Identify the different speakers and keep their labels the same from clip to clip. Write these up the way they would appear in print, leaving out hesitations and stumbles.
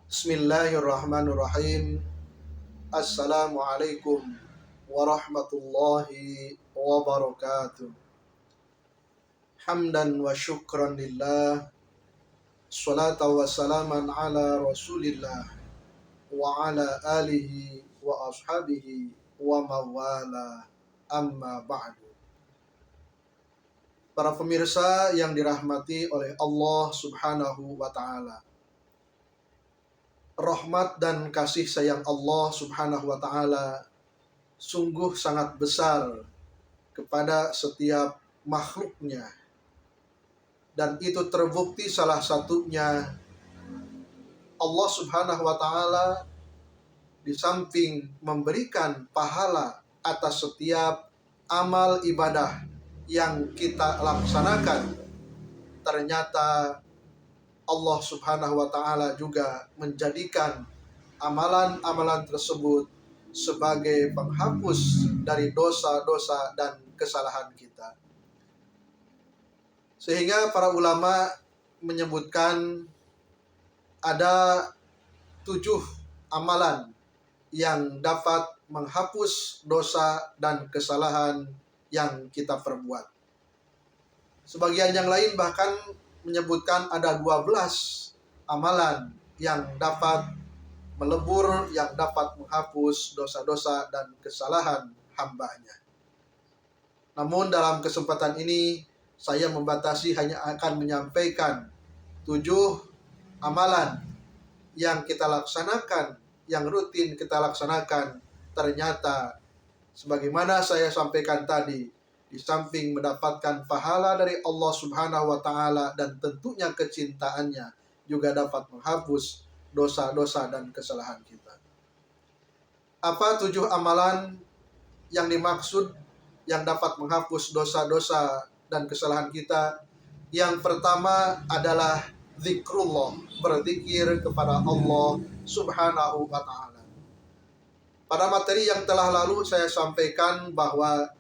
Speaker 1: Bismillahirrahmanirrahim. Assalamualaikum warahmatullahi wabarakatuh. Hamdan wa syukran lillah. Salatu wa salaman ala rasulillah. Wa ala alihi wa ashabihi wa mawala. Amma ba'du. Para pemirsa yang dirahmati oleh Allah subhanahu wa ta'ala, rahmat dan kasih sayang Allah subhanahu wa ta'ala sungguh sangat besar kepada setiap makhluknya. Dan itu terbukti salah satunya Allah subhanahu wa ta'ala di samping memberikan pahala atas setiap amal ibadah yang kita laksanakan, ternyata Allah subhanahu wa ta'ala juga menjadikan amalan-amalan tersebut sebagai penghapus dari dosa-dosa dan kesalahan kita. Sehingga para ulama menyebutkan ada 7 amalan yang dapat menghapus dosa dan kesalahan yang kita perbuat. Sebagian yang lain bahkan menyebutkan ada 12 amalan yang dapat melebur, yang dapat menghapus dosa-dosa dan kesalahan hambanya. Namun dalam kesempatan ini saya membatasi hanya akan menyampaikan 7 amalan yang kita laksanakan, yang rutin kita laksanakan. Ternyata sebagaimana saya sampaikan tadi, di samping mendapatkan pahala dari Allah subhanahu wa ta'ala dan tentunya kecintaannya, juga dapat menghapus dosa-dosa dan kesalahan kita. Apa 7 amalan yang dimaksud yang dapat menghapus dosa-dosa dan kesalahan kita? Yang pertama adalah zikrullah, berzikir kepada Allah subhanahu wa ta'ala. Pada materi yang telah lalu saya sampaikan bahwa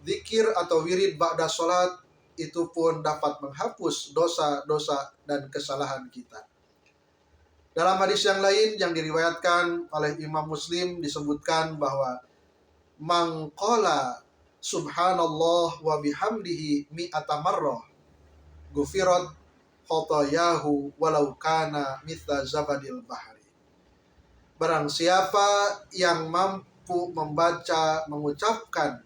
Speaker 1: zikir atau wirid ba'da sholat itu pun dapat menghapus dosa-dosa dan kesalahan kita. Dalam hadis yang lain yang diriwayatkan oleh Imam Muslim disebutkan bahwa man qala subhanallah wa bihamdihi mi'ata marrah gufirat khotoyahu walau kana mithla zabadil bahri. Barang siapa yang mampu mengucapkan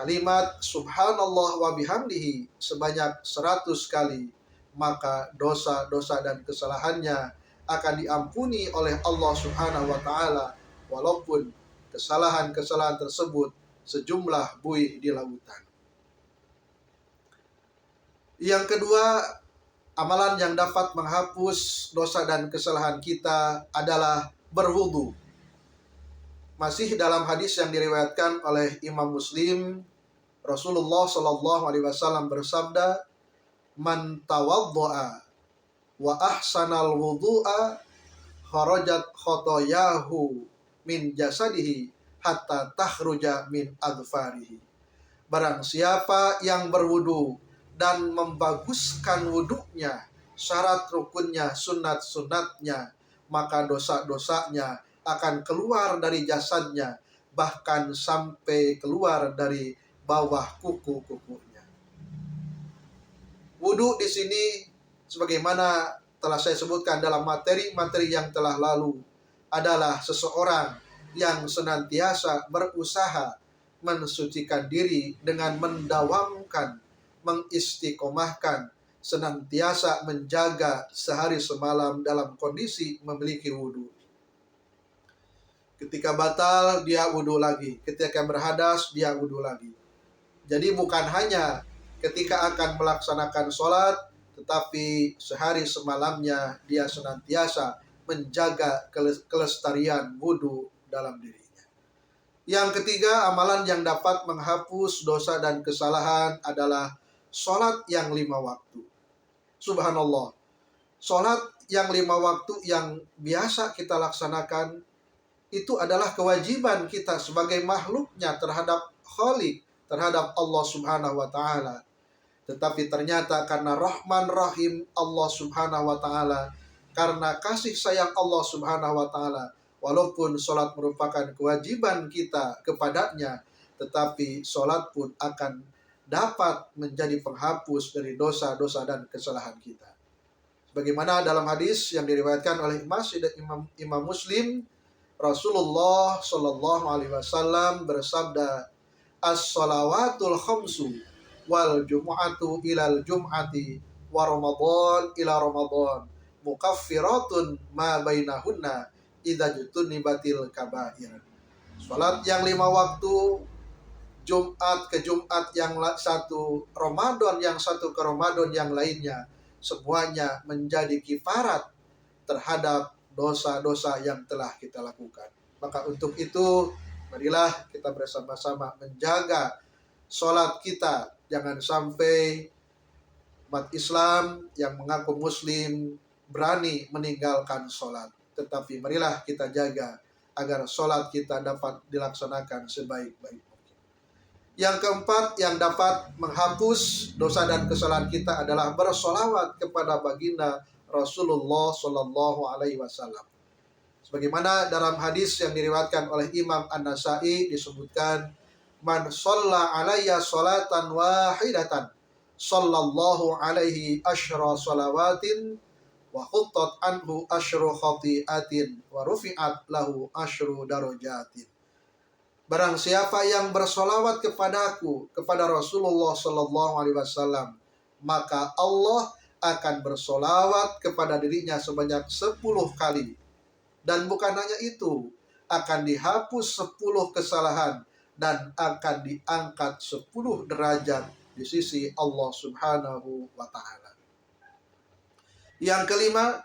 Speaker 1: kalimat subhanallah wa bihamdihi sebanyak 100 kali, maka dosa-dosa dan kesalahannya akan diampuni oleh Allah subhanahu wa ta'ala, walaupun kesalahan-kesalahan tersebut sejumlah buih di lautan. Yang kedua, amalan yang dapat menghapus dosa dan kesalahan kita adalah berwudu. Masih dalam hadis yang diriwayatkan oleh Imam Muslim, Rasulullah Shallallahu Alaihi Wasallam bersabda, "Man tawaddoa wa ahsanal wudu'a kharajat khotoyahu min jasadihi hatta takhruja min adfarihi." Barang siapa yang berwudu dan membaguskan wudunya, syarat rukunnya, sunat-sunatnya, maka dosa-dosanya akan keluar dari jasadnya, bahkan sampai keluar dari bawah kuku-kukunya. Wudu di sini sebagaimana telah saya sebutkan dalam materi-materi yang telah lalu adalah seseorang yang senantiasa berusaha mensucikan diri dengan mendawamkan, mengistiqomahkan, senantiasa menjaga sehari semalam dalam kondisi memiliki wudu. Ketika batal dia wudu lagi, ketika berhadas dia wudu lagi. Jadi bukan hanya ketika akan melaksanakan sholat, tetapi sehari semalamnya dia senantiasa menjaga kelestarian wudu dalam dirinya. Yang ketiga, amalan yang dapat menghapus dosa dan kesalahan adalah sholat yang 5 waktu. Subhanallah, sholat yang 5 waktu yang biasa kita laksanakan itu adalah kewajiban kita sebagai makhluknya terhadap Khalik, terhadap Allah subhanahu wa ta'ala. Tetapi ternyata karena Rahman Rahim Allah subhanahu wa ta'ala, karena kasih sayang Allah Subhanahu wa taala. Walaupun sholat merupakan kewajiban kita kepadanya, tetapi sholat pun akan dapat menjadi penghapus dari dosa-dosa dan kesalahan kita. Bagaimana dalam hadis yang diriwayatkan oleh Imam Muslim, Rasulullah Shallallahu Alaihi Wasallam bersabda, as-salawatul khamsu wal jumu'atu ilal jum'ati wa ramadan ila ramadan mukaffiratun ma bainahunna idza jutunibatil kabair. Salat yang 5 waktu, Jumat ke Jumat yang satu, Ramadan yang satu ke Ramadan yang lainnya, semuanya menjadi kifarat terhadap dosa-dosa yang telah kita lakukan. Maka untuk itu, marilah kita bersama-sama menjaga sholat kita. Jangan sampai umat Islam yang mengaku Muslim berani meninggalkan sholat. Tetapi marilah kita jaga agar sholat kita dapat dilaksanakan sebaik-baik mungkin. Yang keempat yang dapat menghapus dosa dan kesalahan kita adalah bersolawat kepada baginda Rasulullah Shallallahu Alaihi Wasallam. Sebagaimana dalam hadis yang diriwayatkan oleh Imam An-Nasai disebutkan, man shalla alayya sholatan wahidatan sallallahu alaihi asyra shalawatin wa khuttat anhu asyru khati'atin wa rufi'at lahu asyru darajatin. Barang siapa yang bersolawat kepadaku, kepada Rasulullah Sallallahu Alaihi Wasallam, maka Allah akan bersolawat kepada dirinya sebanyak 10 kali. Dan bukan hanya itu, akan dihapus 10 kesalahan dan akan diangkat 10 derajat di sisi Allah Subhanahu wa Ta'ala. Yang kelima,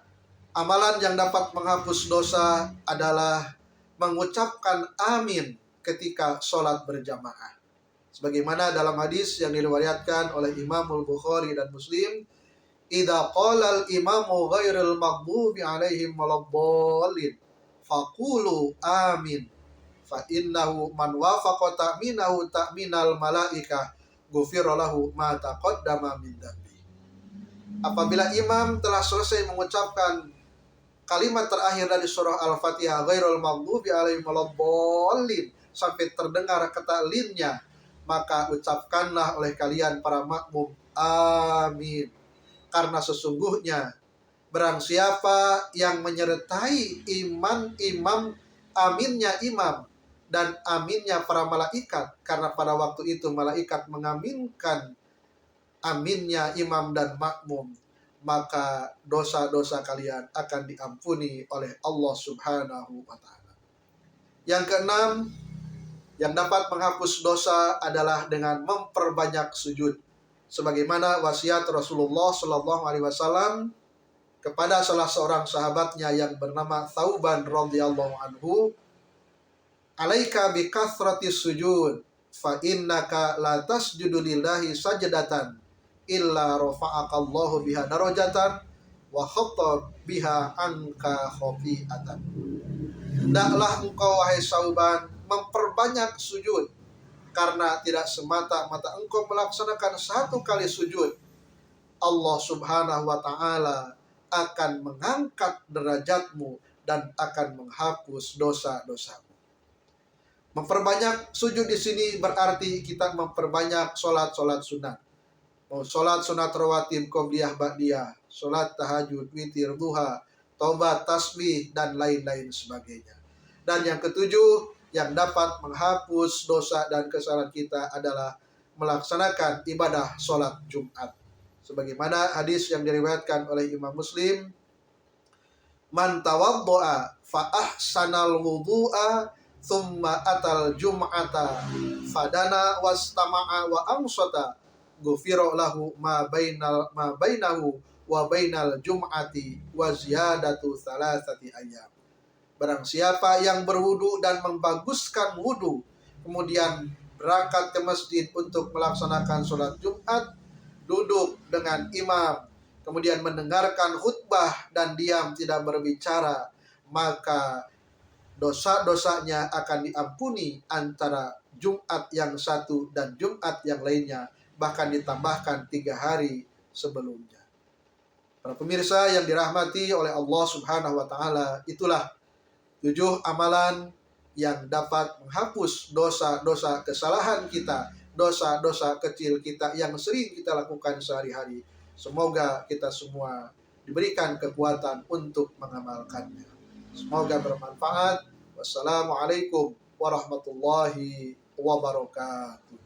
Speaker 1: amalan yang dapat menghapus dosa adalah mengucapkan amin ketika sholat berjamaah. Sebagaimana dalam hadis yang diriwayatkan oleh Imam Al-Bukhari dan Muslim, idza qala al-imamu ghairil maghdubi alaihim waladdallin faqulu amin fa innahu man wafaqa ta'minahu ta'minal malaikah ghufira lahu ma taqaddama min dzambi. Apabila imam telah selesai mengucapkan kalimat terakhir dari surah Al-Fatihah, ghairul maghdubi alaihim waladdallin, sampai terdengar kata linnya, maka ucapkanlah oleh kalian para makmum amin. Karena sesungguhnya barang siapa yang menyertai imam, aminnya imam dan aminnya para malaikat, karena pada waktu itu malaikat mengaminkan aminnya imam dan makmum, maka dosa-dosa kalian akan diampuni oleh Allah Subhanahu wa Ta'ala. Yang keenam, yang dapat menghapus dosa adalah dengan memperbanyak sujud. Sebagaimana wasiat Rasulullah Sallallahu Alaihi Wasallam kepada salah seorang sahabatnya yang bernama Thauban radhiyallahu anhu, alaika bi kathratis sujud fa innaka la tasjudu lillahi sajdatan illa rafa'akallahu biha darajatan wa khatta biha anka khafi'atan. Hendaklah engkau wahai Thauban memperbanyak sujud, karena tidak semata-mata engkau melaksanakan 1 kali sujud, Allah Subhanahu wa Ta'ala akan mengangkat derajatmu dan akan menghapus dosa-dosamu. Memperbanyak sujud di sini berarti kita memperbanyak sholat-sholat sunat. Mau sholat sunat rawatib, qobliyah, ba'diyah, sholat tahajud, witir, duha, taubat, tasbih, dan lain-lain sebagainya. Dan yang ketujuh, yang dapat menghapus dosa dan kesalahan kita adalah melaksanakan ibadah sholat Jumat. Sebagaimana hadis yang diriwayatkan oleh Imam Muslim, man tawaddo'a fa ahsanal wudu'a thumma atal jum'ata fadana wastama'a wa amsata ghufira lahu ma bainahu wa bainal jum'ati wa ziyadatu thalathati ayyam. Barang siapa yang berwudu dan membaguskan wudu, kemudian berangkat ke masjid untuk melaksanakan sholat Jumat, duduk dengan imam, kemudian mendengarkan khutbah dan diam tidak berbicara, maka dosa-dosanya akan diampuni antara Jumat yang satu dan Jumat yang lainnya, bahkan ditambahkan 3 hari sebelumnya. Para pemirsa yang dirahmati oleh Allah Subhanahu wa taala, itulah 7 amalan yang dapat menghapus dosa-dosa kesalahan kita, dosa-dosa kecil kita yang sering kita lakukan sehari-hari. Semoga kita semua diberikan kekuatan untuk mengamalkannya. Semoga bermanfaat. Wassalamualaikum warahmatullahi wabarakatuh.